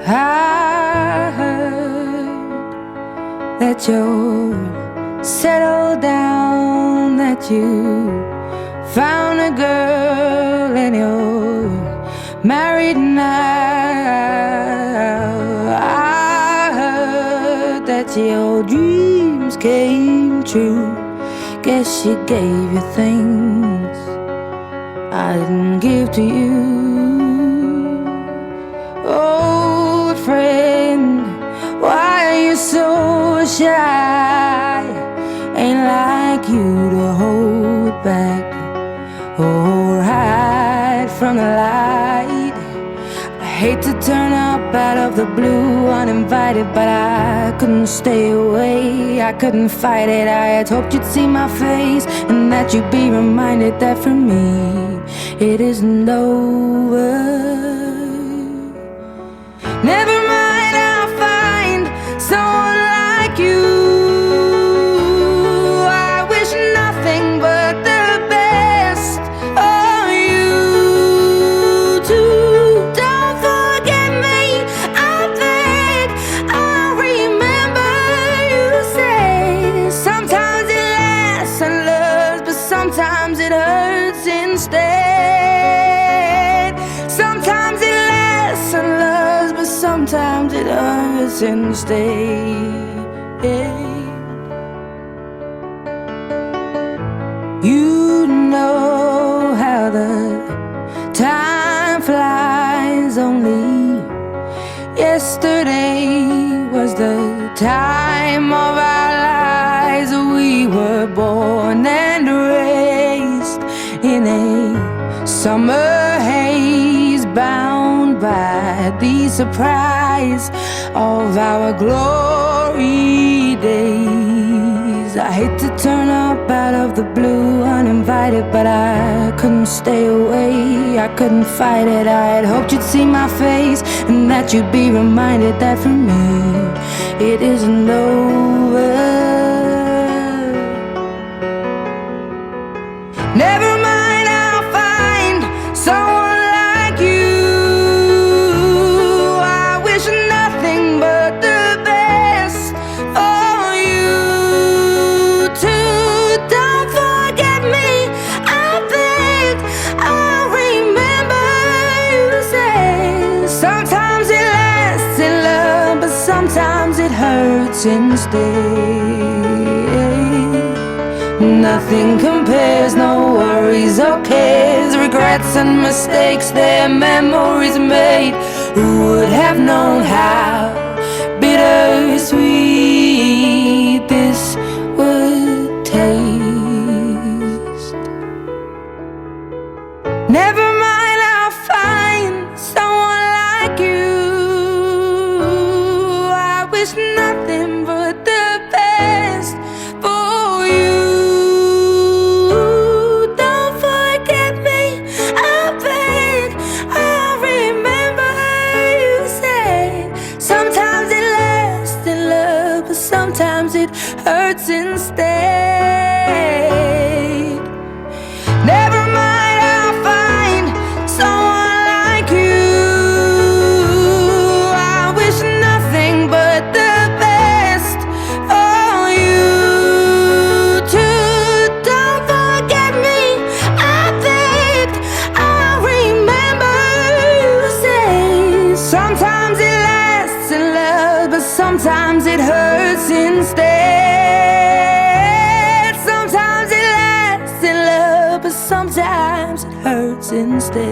I heard that you're settled down, that you found a girl and you're married now. I heard that your dreams came true. Guess she gave you things I didn't give to you. Old friend, why are you so shy? Ain't like you to hold back or hide from the light. I hate to turn up out of the blue uninvited, but I couldn't stay away, I couldn't fight it. I had hoped you'd see my face and that you'd be reminded that for me it isn't over. Never mind, I'll find someone like you. I wish nothing but the best for you too. Don't forget me, I beg. I remember you say sometimes it lasts and loves, but sometimes it hurts instead. Sometimes it lasts and loves, but sometimes it hurts instead. You know how the time flies. Only yesterday was the time of our lives. We were born and raised in a summer haze, bound by the surprise of our glory days. I hate to turn up out of the blue uninvited, but I couldn't stay away, I couldn't fight it. I had hoped you'd see my face and that you'd be reminded that for me it isn't over. Never mind, I'll find someone like you. I wish nothing but the best for you too. Don't forget me, I beg. I remember you say sometimes it lasts in love, but sometimes it hurts instead. Nothing compares, no worries or cares, regrets and mistakes, their memories made. Who would have known how bittersweet this would taste? Never mind, I'll find someone like you. I wish nothing but the best for you. Sometimes it hurts instead. Never mind, I'll find someone like you. I wish nothing but the best for you too. Don't forget me, I beg. I remember you say sometimes it lasts in love, but sometimes it hurts instead. Sometimes it lasts in love, but sometimes it hurts instead.